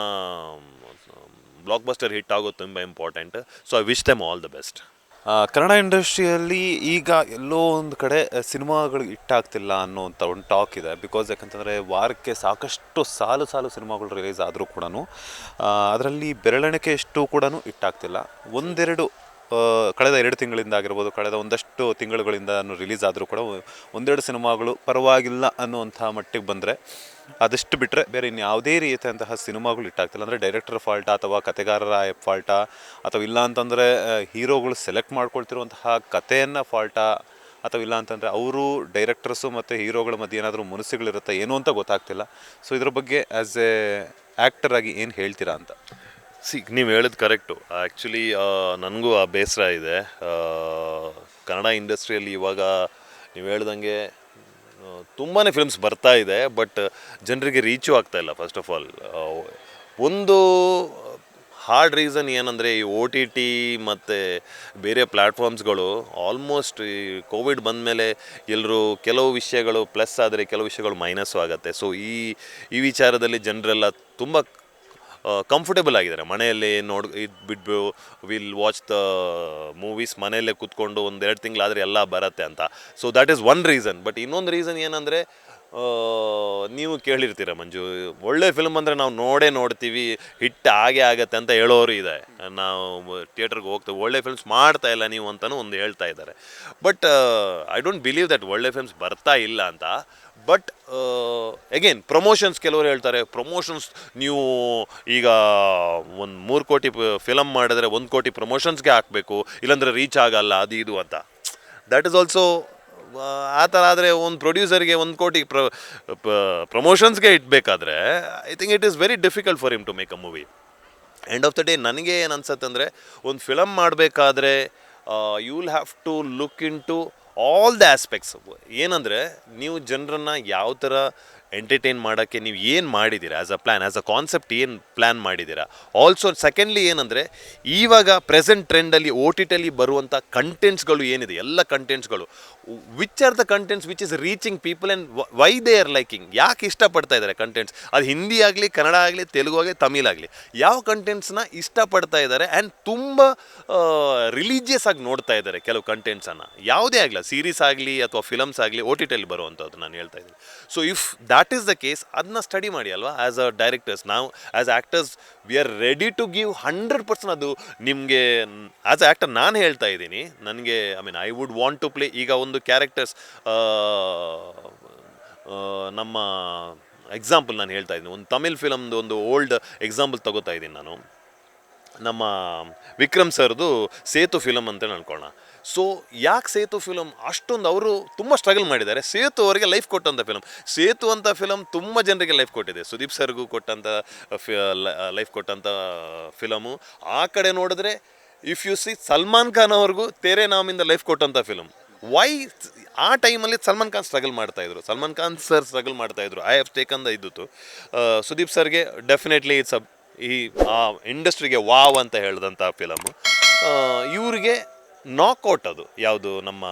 blockbuster hit ಆಗೋದು ತುಂಬ important. So I wish them all the best. Kannada ಇಂಡಸ್ಟ್ರಿಯಲ್ಲಿ ಈಗ ಎಲ್ಲೋ ಒಂದು ಕಡೆ ಸಿನಿಮಾಗಳು ಹಿಟ್ಟಾಗ್ತಿಲ್ಲ ಅನ್ನೋಂಥ ಒಂದು ಟಾಕ್ ಇದೆ. ಬಿಕಾಸ್ ಯಾಕಂತಂದರೆ ವಾರಕ್ಕೆ ಸಾಕಷ್ಟು ಸಾಲು ಸಿನಿಮಾಗಳು ರಿಲೀಸ್ ಆದರೂ ಕೂಡ ಅದರಲ್ಲಿ ಬೆರಳೆಣಿಕೆಯಷ್ಟು ಕೂಡ ಹಿಟ್ಟಾಗ್ತಿಲ್ಲ. ಕಳೆದ 2 ತಿಂಗಳಿಂದ ಆಗಿರ್ಬೋದು, ಕಳೆದ ಒಂದಷ್ಟು ತಿಂಗಳುಗಳಿಂದ ರಿಲೀಸ್ ಆದರೂ ಕೂಡ ಒಂದೆರಡು ಸಿನಿಮಾಗಳು ಪರವಾಗಿಲ್ಲ ಅನ್ನುವಂಥ ಮಟ್ಟಿಗೆ ಬಂದರೆ, ಅದಷ್ಟು ಬಿಟ್ಟರೆ ಬೇರೆ ಇನ್ಯಾವುದೇ ರೀತಿಯಂತಹ ಸಿನಿಮಾಗಳು ಹಿಟ್ಟಾಗ್ತಿಲ್ಲ. ಅಂದರೆ ಡೈರೆಕ್ಟರ್ ಫಾಲ್ಟಾ ಅಥವಾ ಕತೆಗಾರರ ಫಾಲ್ಟಾ, ಅಥವಾ ಇಲ್ಲ ಅಂತಂದರೆ ಹೀರೋಗಳು ಸೆಲೆಕ್ಟ್ ಮಾಡ್ಕೊಳ್ತಿರುವಂತಹ ಕಥೆಯನ್ನು ಫಾಲ್ಟಾ, ಅಥವಾ ಇಲ್ಲ ಅಂತಂದರೆ ಅವರು ಡೈರೆಕ್ಟರ್ಸು ಮತ್ತು ಹೀರೋಗಳ ಮಧ್ಯೆ ಏನಾದರೂ ಮುನಿಸುಗಳಿರುತ್ತೆ ಏನು ಅಂತ ಗೊತ್ತಾಗ್ತಿಲ್ಲ. ಸೊ ಇದ್ರ ಬಗ್ಗೆ ಆ್ಯಸ್ ಎ ಆ್ಯಕ್ಟರ್ ಆಗಿ ಏನು ಹೇಳ್ತೀರಾ ಅಂತ? ನೀವು ಹೇಳಿದ್ ಕರೆಕ್ಟು. ಆ್ಯಕ್ಚುಲಿ ನನಗೂ ಆ ಬೇಸರ ಇದೆ. ಕನ್ನಡ ಇಂಡಸ್ಟ್ರಿಯಲ್ಲಿ ಇವಾಗ ನೀವು ಹೇಳ್ದಂಗೆ ತುಂಬಾ ಫಿಲ್ಮ್ಸ್ ಬರ್ತಾ ಇದೆ, ಬಟ್ ಜನರಿಗೆ ರೀಚು ಆಗ್ತಾ ಇಲ್ಲ. ಫಸ್ಟ್ ಆಫ್ ಆಲ್ ಒಂದು ಹಾರ್ಡ್ ರೀಸನ್ ಏನಂದರೆ ಈ OTT ಮತ್ತು ಬೇರೆ ಪ್ಲ್ಯಾಟ್ಫಾರ್ಮ್ಸ್ಗಳು ಆಲ್ಮೋಸ್ಟ್ ಈ ಕೋವಿಡ್ ಬಂದಮೇಲೆ ಎಲ್ಲರೂ ಕೆಲವು ವಿಷಯಗಳು ಪ್ಲಸ್ ಆದರೆ ಕೆಲವು ವಿಷಯಗಳು ಮೈನಸ್ಸು ಆಗುತ್ತೆ. ಸೊ ಈ ವಿಚಾರದಲ್ಲಿ ಜನರೆಲ್ಲ ತುಂಬ ಕಂಫರ್ಟೇಬಲ್ ಆಗಿದ್ದಾರೆ. ಮನೆಯಲ್ಲೇ ಬಿಟ್ಟು ವಿಲ್ ವಾಚ್ ದ ಮೂವೀಸ್ ಮನೆಯಲ್ಲೇ ಕೂತ್ಕೊಂಡು 1-2 ತಿಂಗಳಾದರೆ ಎಲ್ಲ ಬರುತ್ತೆ ಅಂತ. So that is one reason. But ಇನ್ನೊಂದು ರೀಸನ್ ಏನಂದರೆ, ನೀವು ಕೇಳಿರ್ತೀರ ಮಂಜು, ಒಳ್ಳೆ ಫಿಲ್ಮ್ ಅಂದರೆ ನಾವು ನೋಡ್ತೀವಿ, ಹಿಟ್ ಆಗೇ ಆಗತ್ತೆ ಅಂತ ಹೇಳೋರು ಇದೆ. ನಾವು ಥಿಯೇಟ್ರಿಗೆ ಹೋಗ್ತೇವೆ, ಒಳ್ಳೆ ಫಿಲ್ಮ್ಸ್ ಮಾಡ್ತಾ ಇಲ್ಲ ನೀವು ಅಂತಲೂ ಒಂದು ಹೇಳ್ತಾ ಇದ್ದಾರೆ. But I don't believe that ಒಳ್ಳೆ ಫಿಲ್ಮ್ಸ್ ಬರ್ತಾ ಇಲ್ಲ ಅಂತ. ಬಟ್ ಅಗೇನ್ ಪ್ರಮೋಷನ್ಸ್, ಕೆಲವರು ಹೇಳ್ತಾರೆ ಪ್ರಮೋಷನ್ಸ್ ನೀವು ಈಗ 3 ಕೋಟಿ ಫಿಲಮ್ ಮಾಡಿದ್ರೆ 1 ಕೋಟಿ ಪ್ರಮೋಷನ್ಸ್ಗೆ ಹಾಕಬೇಕು, ಇಲ್ಲಾಂದರೆ ರೀಚ್ ಆಗಲ್ಲ ಅದು ಇದು ಅಂತ. ದ್ಯಾಟ್ ಈಸ್ ಆಲ್ಸೋ ಆ ಥರ ಆದರೆ ಒಂದು ಪ್ರೊಡ್ಯೂಸರ್ಗೆ 1 ಕೋಟಿ ಪ್ರಮೋಷನ್ಸ್ಗೆ ಇಡಬೇಕಾದ್ರೆ I think it is very difficult for him to make a movie. End of the day ನನಗೆ ಏನು ಅನ್ಸುತ್ತೆ ಅಂದರೆ, ಒಂದು ಫಿಲಮ್ ಮಾಡಬೇಕಾದ್ರೆ you will have to look into all the aspects. ಏನಂದರೆ ನೀವು ಜನರನ್ನು ಯಾವ ಥರ ಎಂಟರ್ಟೈನ್ ಮಾಡೋಕ್ಕೆ ನೀವು ಏನು ಮಾಡಿದ್ದೀರಾ, ಆ್ಯಸ್ ಅ ಕಾನ್ಸೆಪ್ಟ್ ಏನು ಪ್ಲ್ಯಾನ್ ಮಾಡಿದ್ದೀರಾ. ಆಲ್ಸೋ ಸೆಕೆಂಡ್ಲಿ ಏನಂದರೆ, ಇವಾಗ ಪ್ರೆಸೆಂಟ್ ಟ್ರೆಂಡಲ್ಲಿ OTTಯಲ್ಲಿ ಬರುವಂಥ ಕಂಟೆಂಟ್ಸ್ಗಳು ಏನಿದೆ, ಎಲ್ಲ ಕಂಟೆಂಟ್ಸ್ಗಳು which are the contents which is reaching people and why they are liking. ಯಾಕೆ ಇಷ್ಟಪಡ್ತಾ ಇದ್ದಾರೆ ಕಂಟೆಂಟ್ಸ್, ಅದು ಹಿಂದಿ ಆಗಲಿ, ಕನ್ನಡ ಆಗಲಿ, ತೆಲುಗು ಆಗಲಿ, ತಮಿಳ್ ಆಗಲಿ, ಯಾವ ಕಂಟೆಂಟ್ಸ್ನ ಇಷ್ಟಪಡ್ತಾ ಇದ್ದಾರೆ. ಆ್ಯಂಡ್ ತುಂಬ ರಿಲೀಜಿಯಸ್ ಆಗಿ ನೋಡ್ತಾ ಇದ್ದಾರೆ ಕೆಲವು ಕಂಟೆಂಟ್ಸನ್ನು. ಯಾವುದೇ ಆಗಲಿ, ಸೀರೀಸ್ ಆಗಲಿ ಅಥವಾ ಫಿಲಮ್ಸ್ ಆಗಲಿ OTTಯಲ್ಲಿ ಬರುವಂಥದ್ದು ನಾನು ಹೇಳ್ತಾ ಇದ್ದೀನಿ. So if that is the case, ಅದನ್ನ ಸ್ಟಡಿ ಮಾಡಿ ಅಲ್ವಾ. ಆ್ಯಸ್ ಅ ಡೈರೆಕ್ಟರ್ಸ್, ನಾವು as actors we are ready to give 100%. ಅದು ನಿಮಗೆ ಆ್ಯಸ್ ಅ ಆ್ಯಕ್ಟರ್ ನಾನು ಹೇಳ್ತಾ ಇದ್ದೀನಿ, ನನಗೆ I would want to play. ಈಗ ಒಂದು ಕ್ಯಾರೆಕ್ಟರ್ಸ್, ನಮ್ಮ ಎಕ್ಸಾಂಪಲ್ ನಾನು ಹೇಳ್ತಾ ಇದ್ದೀನಿ, ಒಂದು ತಮಿಳ್ ಫಿಲಮ್ದು ಒಂದು ಓಲ್ಡ್ ಎಕ್ಸಾಂಪಲ್ ತಗೋತಾ ಇದ್ದೀನಿ ನಾನು. ನಮ್ಮ ವಿಕ್ರಮ್ ಸರ್ದು ಸೇತು ಫಿಲಮ್ ಅಂತ ಅನ್ಕೊಳ್ಳೋಣ. ಸೊ ಯಾಕೆ ಸೇತು ಫಿಲಮ್ ಅಷ್ಟೊಂದು ಅವರು ತುಂಬ ಸ್ಟ್ರಗಲ್ ಮಾಡಿದ್ದಾರೆ. ಸೇತು ಅವರಿಗೆ ಲೈಫ್ ಕೊಟ್ಟಂಥ ಫಿಲಮ್. ಸೇತು ಅಂತ ಫಿಲಮ್ ತುಂಬ ಜನರಿಗೆ ಲೈಫ್ ಕೊಟ್ಟಿದೆ. ಸುದೀಪ್ ಸರ್ಗೂ ಕೊಟ್ಟಂಥ ಲೈಫ್ ಕೊಟ್ಟಂಥ ಫಿಲಮು. ಆ ಕಡೆ ನೋಡಿದ್ರೆ if U C Salman Khan ಅವ್ರಿಗೂ ತೇರೆ ನಾಮಿಂದ ಲೈಫ್ ಕೊಟ್ಟಂಥ ಫಿಲಮ್. ವೈ ಆ ಟೈಮಲ್ಲಿ ಸಲ್ಮಾನ್ ಖಾನ್ ಸ್ಟ್ರಗಲ್ ಮಾಡ್ತಾಯಿದ್ರು, ಸಲ್ಮಾನ್ ಖಾನ್ ಸರ್ ಸ್ಟ್ರಗಲ್ ಮಾಡ್ತಾಯಿದ್ರು. ಐ ಹ್ಯಾವ್ ಟೇಕನ್ ದ ಇದ್ದಿತ್ತು. ಸುದೀಪ್ ಸರ್ಗೆ ಡೆಫಿನೆಟ್ಲಿ ಇಟ್ಸ್ ಆ ಇಂಡಸ್ಟ್ರಿಗೆ ವಾವ್ ಅಂತ ಹೇಳಿದಂಥ ಫಿಲಮು. ಇವ್ರಿಗೆ ನಾಕ್ಔಟ್ ಅದು ಯಾವುದು ನಮ್ಮ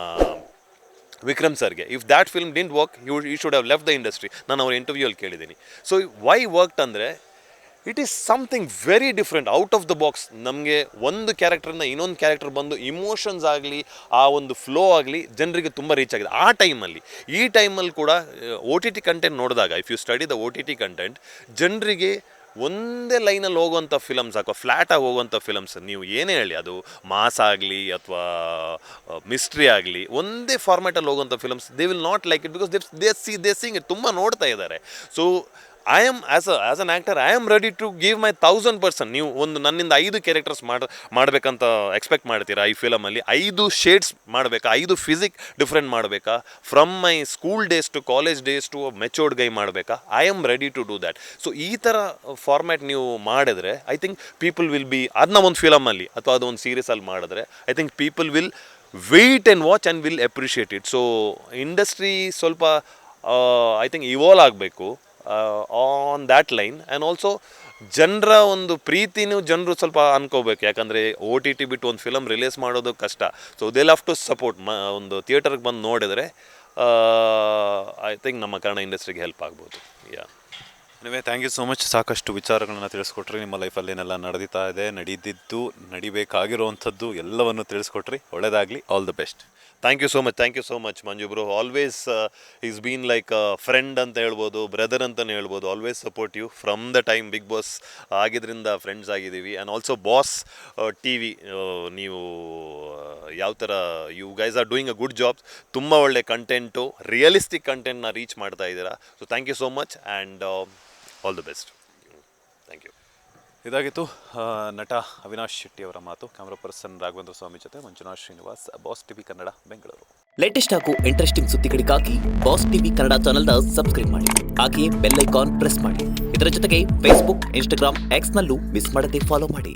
ವಿಕ್ರಮ್ ಸರ್ಗೆ. If that film didn't work you should have left the industry. ನಾನು ಅವ್ರ ಇಂಟರ್ವ್ಯೂಲ್ಲಿ ಕೇಳಿದ್ದೀನಿ. ಸೊ ವೈ ವರ್ಕ್ಡ್ ಅಂದರೆ it is something very different, out of the box. ನಮಗೆ ಒಂದು ಕ್ಯಾರೆಕ್ಟರ್ನ ಇನ್ನೊಂದು ಕ್ಯಾರೆಕ್ಟರ್ ಬಂದು ಇಮೋಷನ್ಸ್ ಆಗಲಿ, ಆ ಒಂದು ಫ್ಲೋ ಆಗಲಿ ಜನರಿಗೆ ತುಂಬ ರೀಚ್ ಆಗಿದೆ ಆ ಟೈಮಲ್ಲಿ. ಈ ಟೈಮಲ್ಲಿ ಕೂಡ OTT ಕಂಟೆಂಟ್ ನೋಡಿದಾಗ, if you study the OTT content, ಜನರಿಗೆ ಒಂದೇ ಲೈನಲ್ಲಿ ಹೋಗುವಂಥ ಫಿಲಮ್ಸ್ ಅಥವಾ ಫ್ಲ್ಯಾಟಾಗಿ ಹೋಗುವಂಥ ಫಿಲಮ್ಸ್, ನೀವು ಏನೇ ಹೇಳಿ, ಅದು ಮಾಸ್ ಆಗಲಿ ಅಥವಾ ಮಿಸ್ಟ್ರಿ ಆಗಲಿ, ಒಂದೇ ಫಾರ್ಮ್ಯಾಟಲ್ಲಿ ಹೋಗುವಂಥ films they will not like it because they seeing it. ತುಂಬ ನೋಡ್ತಾ ಇದ್ದಾರೆ. So I am as an actor I am ready to give my 1000%. ನೀವು ಒಂದು ನನ್ನಿಂದ 5 ಕ್ಯಾರೆಕ್ಟರ್ಸ್ ಮಾಡಬೇಕಂತ ಎಕ್ಸ್ಪೆಕ್ಟ್ ಮಾಡ್ತೀರಾ ಈ ಫಿಲಮಲ್ಲಿ? 5 ಶೇಡ್ಸ್ ಮಾಡಬೇಕಾ? 5 ಫಿಸಿಕ್ ಡಿಫ್ರೆಂಟ್ ಮಾಡಬೇಕಾ? From my school days to college days to matured guy ಮಾಡಬೇಕಾ? I am ready to do that. So ಈ ಥರ ಫಾರ್ಮ್ಯಾಟ್ ನೀವು ಮಾಡಿದ್ರೆ I think people will be, ಅದನ್ನ ಒಂದು ಫಿಲಮಲ್ಲಿ ಅಥವಾ ಅದೊಂದು ಸೀರೀಸಲ್ಲಿ ಮಾಡಿದ್ರೆ I think people will wait and watch and will appreciate it. So industry ಸ್ವಲ್ಪ ಐ ಥಿಂಕ್ ಇವಾಲ್ವ್ ಆಗಬೇಕು on that line. And also ಜನರ ಒಂದು ಪ್ರೀತಿನೂ ಜನರು ಸ್ವಲ್ಪ ಅನ್ಕೋಬೇಕು. ಯಾಕಂದರೆ OTT ಬಿಟ್ಟು ಒಂದು ಫಿಲಮ್ ರಿಲೀಸ್ ಮಾಡೋದು ಕಷ್ಟ. So they love to support. ಒಂದು ಥಿಯೇಟರ್ಗೆ ಬಂದು ನೋಡಿದರೆ ಐ ಥಿಂಕ್ ನಮ್ಮ ಕನ್ನಡ ಇಂಡಸ್ಟ್ರಿಗೆ ಹೆಲ್ಪ್ ಆಗ್ಬೋದು. ಯಾ, ನೀವೇ ಥ್ಯಾಂಕ್ ಯು ಸೋ ಮಚ್. ಸಾಕಷ್ಟು ವಿಚಾರಗಳನ್ನ ತಿಳಿಸ್ಕೊಟ್ರಿ. ನಿಮ್ಮ ಲೈಫಲ್ಲಿ ಏನೆಲ್ಲ ನಡೆದಿತ್ತಾ ಇದೆ, ನಡೀದಿದ್ದು, ನಡಿಬೇಕಾಗಿರುವಂಥದ್ದು ಎಲ್ಲವನ್ನು ತಿಳಿಸ್ಕೊಟ್ರಿ. ಒಳ್ಳೆಯದಾಗಲಿ. All the best. Thank you so much Manju bro. Always is been like friend ಅಂತ ಹೇಳ್ಬೋದು, ಬ್ರದರ್ ಅಂತಲೇ ಹೇಳ್ಬೋದು. Always support you from the time Bigg Boss ಆಗಿದ್ರಿಂದ ಫ್ರೆಂಡ್ಸ್ ಆಗಿದ್ದೀವಿ. ಆ್ಯಂಡ್ ಆಲ್ಸೋ ಬಾಸ್ TV, ನೀವು ಯಾವ ಥರ you guys are doing a good job. ತುಂಬ ಒಳ್ಳೆ ಕಂಟೆಂಟು, ರಿಯಲಿಸ್ಟಿಕ್ ಕಂಟೆಂಟ್ನ ರೀಚ್ ಮಾಡ್ತಾ ಇದ್ದೀರಾ. So thank you so much and all the best. Thank you. ಇದಾಗಿತ್ತು ನಟ ಅವಿನಾಶ್ ಶೆಟ್ಟಿ ಅವರ ಮಾತು. ಕ್ಯಾಮ್ರಾ ಪರ್ಸನ್ ರಾಘವೇಂದ್ರ ಸ್ವಾಮಿ ಜೊತೆ Manjunath Srinivas, boss TV Kannada, Bengaluru. Latest ಹಾಗೂ ಇಂಟ್ರೆಸ್ಟಿಂಗ್ ಸುದ್ದಿಗಳಿಗಾಗಿ ಬಾಸ್ TV ಕನ್ನಡ ಚಾನೆಲ್ನ ಸಬ್ಸ್ಕ್ರೈಬ್ ಮಾಡಿ. ಹಾಗೆಯೇ ಬೆಲ್ ಐಕಾನ್ ಪ್ರೆಸ್ ಮಾಡಿ. ಇದರ ಜೊತೆಗೆ ಫೇಸ್ಬುಕ್, ಇನ್ಸ್ಟಾಗ್ರಾಮ್, X ನಲ್ಲೂ ಮಿಸ್ ಮಾಡದೆ ಫಾಲೋ ಮಾಡಿ.